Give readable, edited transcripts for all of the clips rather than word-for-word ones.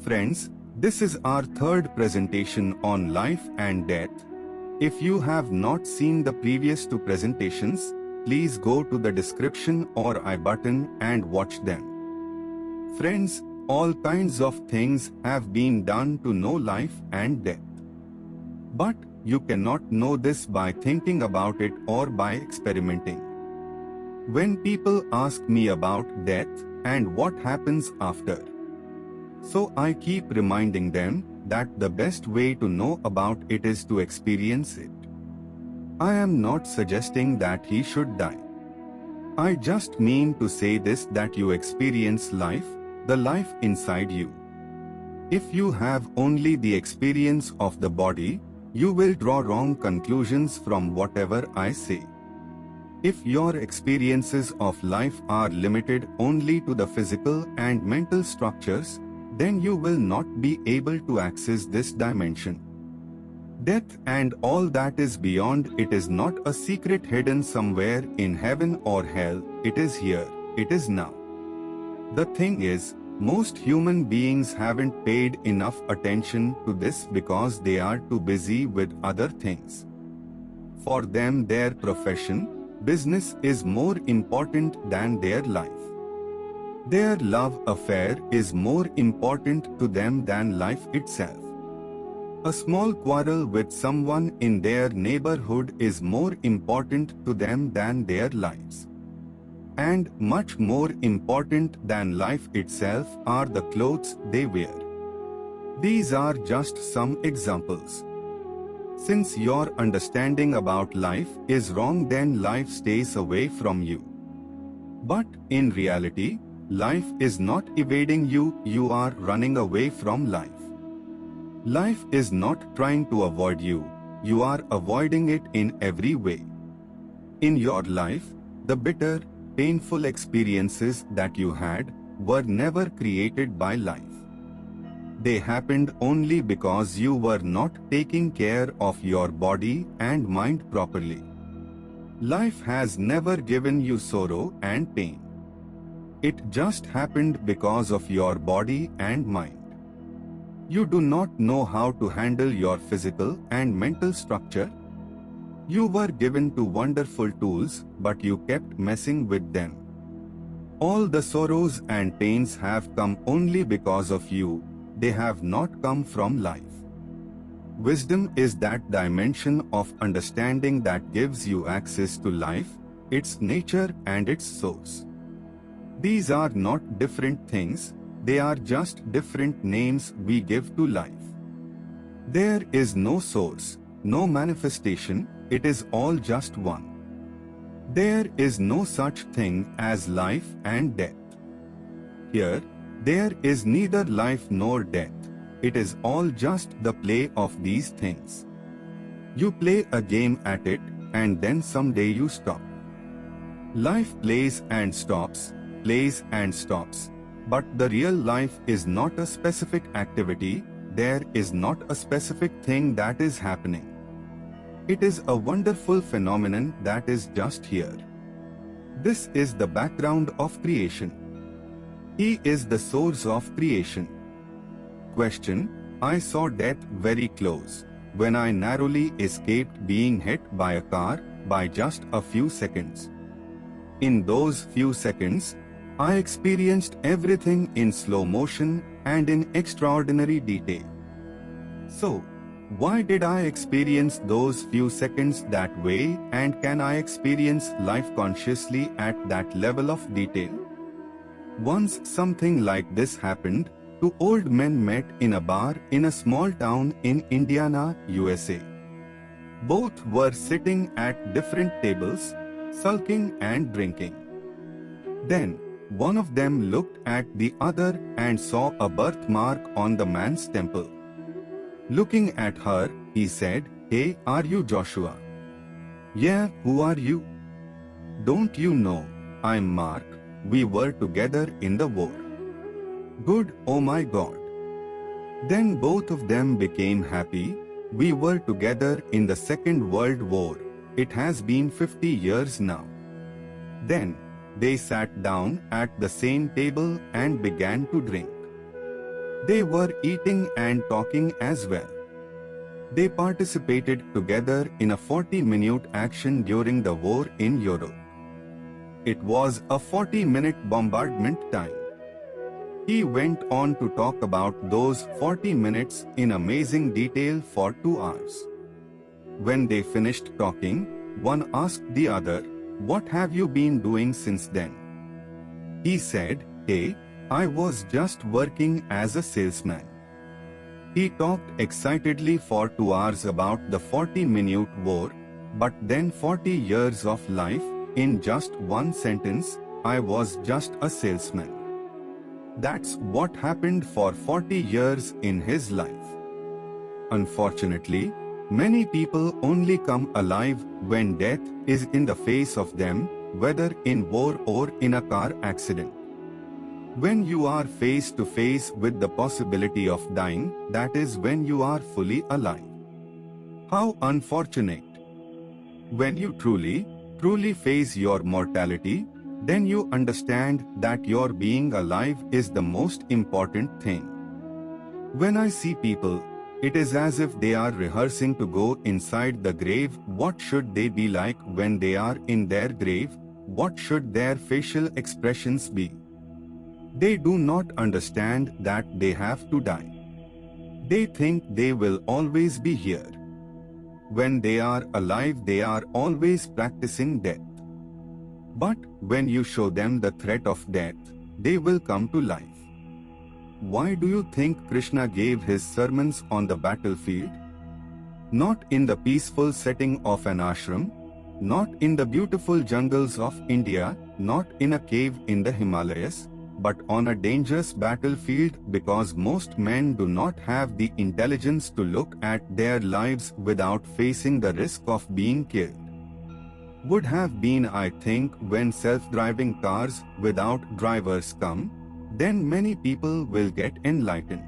Friends, this is our third presentation on life and death. If you have not seen the previous two presentations, please go to the description or I button and watch them. Friends, all kinds of things have been done to know life and death. But you cannot know this by thinking about it or by experimenting. When people ask me about death and what happens after, so I keep reminding them that the best way to know about it is to experience it. I am not suggesting that he should die. I just mean to say this, that you experience life, the life inside you. If you have only the experience of the body, you will draw wrong conclusions from whatever I say. If your experiences of life are limited only to the physical and mental structures, then you will not be able to access this dimension. Death and all that is beyond it is not a secret hidden somewhere in heaven or hell. It is here, it is now. The thing is, most human beings haven't paid enough attention to this because they are too busy with other things. For them, their profession, business is more important than their life. Their love affair is more important to them than life itself. A small quarrel with someone in their neighborhood is more important to them than their lives. And much more important than life itself are the clothes they wear. These are just some examples. Since your understanding about life is wrong, then life stays away from you. But in reality, life is not evading you, you are running away from life. Life is not trying to avoid you, you are avoiding it in every way. In your life, the bitter, painful experiences that you had were never created by life. They happened only because you were not taking care of your body and mind properly. Life has never given you sorrow and pain. It just happened because of your body and mind. You do not know how to handle your physical and mental structure. You were given two wonderful tools, but you kept messing with them. All the sorrows and pains have come only because of you. They have not come from life. Wisdom is that dimension of understanding that gives you access to life, its nature and its source. These are not different things, they are just different names we give to life. There is no source, no manifestation, it is all just one. There is no such thing as life and death. Here, there is neither life nor death, it is all just the play of these things. You play a game at it, and then someday you stop. Life plays and stops, plays and stops. But the real life is not a specific activity, there is not a specific thing that is happening. It is a wonderful phenomenon that is just here. This is the background of creation. He is the source of creation. Question: I saw death very close, when I narrowly escaped being hit by a car by just a few seconds. In those few seconds, I experienced everything in slow motion and in extraordinary detail. So, why did I experience those few seconds that way, and can I experience life consciously at that level of detail? Once something like this happened. Two old men met in a bar in a small town in Indiana, USA. Both were sitting at different tables, sulking and drinking. Then, one of them looked at the other and saw a birthmark on the man's temple. Looking at her, he said, "Hey, are you Joshua?" "Yeah, who are you?" "Don't you know, I'm Mark, we were together in the war." "Good, oh my God." Then both of them became happy. "We were together in the Second World War. It has been 50 years now." Then, they sat down at the same table and began to drink. They were eating and talking as well. They participated together in a 40-minute action during the war in Europe. It was a 40-minute bombardment time. He went on to talk about those 40 minutes in amazing detail for 2 hours. When they finished talking, one asked the other, "What have you been doing since then?" He said, "Hey, I was just working as a salesman." He talked excitedly for 2 hours about the 40-minute war, but then 40 years of life, in just one sentence, "I was just a salesman." That's what happened for 40 years in his life. Unfortunately, many people only come alive when death is in the face of them, whether in war or in a car accident. When you are face to face with the possibility of dying, that is when you are fully alive. How unfortunate! When you truly face your mortality, then you understand that your being alive is the most important thing. When I see people, it is as if they are rehearsing to go inside the grave. What should they be like when they are in their grave? What should their facial expressions be? They do not understand that they have to die. They think they will always be here. When they are alive, they are always practicing death. But when you show them the threat of death, they will come to life. Why do you think Krishna gave his sermons on the battlefield? Not in the peaceful setting of an ashram, not in the beautiful jungles of India, not in a cave in the Himalayas, but on a dangerous battlefield, because most men do not have the intelligence to look at their lives without facing the risk of being killed. Would have been, I think, when self-driving cars without drivers come, then many people will get enlightened.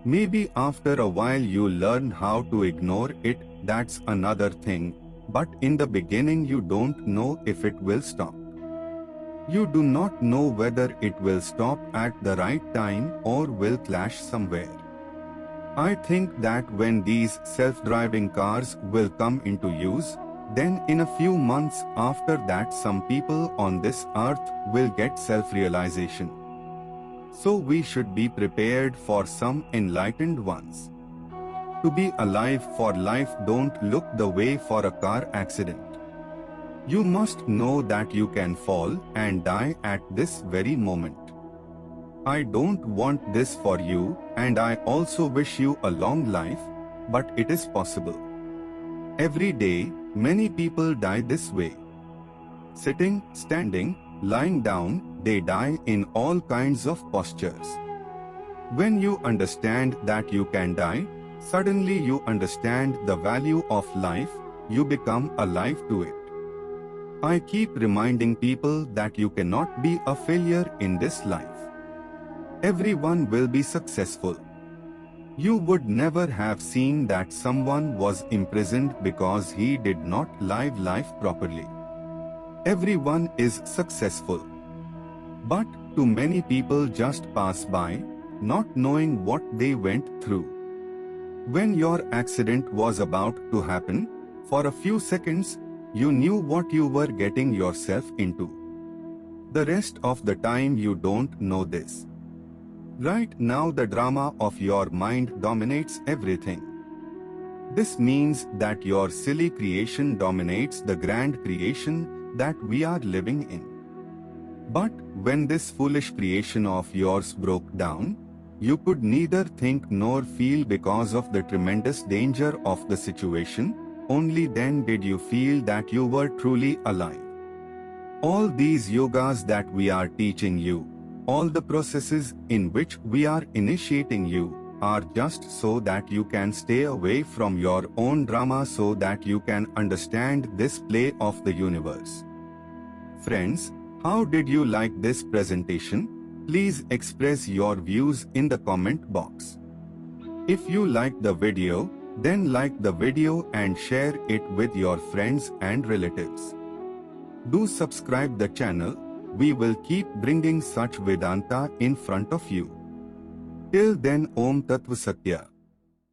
Maybe after a while you learn how to ignore it, that's another thing, but in the beginning you don't know if it will stop. You do not know whether it will stop at the right time or will clash somewhere. I think that when these self-driving cars will come into use, then in a few months after that some people on this earth will get self-realization. So we should be prepared for some enlightened ones. To be alive for life, don't look the way for a car accident. You must know that you can fall and die at this very moment. I don't want this for you, and I also wish you a long life, but it is possible. Every day, many people die this way. Sitting, standing, lying down, they die in all kinds of postures. When you understand that you can die, suddenly you understand the value of life, you become alive to it. I keep reminding people that you cannot be a failure in this life. Everyone will be successful. You would never have seen that someone was imprisoned because he did not live life properly. Everyone is successful. But too many people just pass by, not knowing what they went through. When your accident was about to happen, for a few seconds, you knew what you were getting yourself into. The rest of the time you don't know this. Right now the drama of your mind dominates everything. This means that your silly creation dominates the grand creation that we are living in. But when this foolish creation of yours broke down, you could neither think nor feel because of the tremendous danger of the situation. Only then did you feel that you were truly alive. All these yogas that we are teaching you, all the processes in which we are initiating you, are just so that you can stay away from your own drama, so that you can understand this play of the universe. Friends, how did you like this presentation? Please express your views in the comment box. If you liked the video, then like the video and share it with your friends and relatives. Do subscribe the channel. We will keep bringing such Vedanta in front of you. Till then, Om Tattva Satya.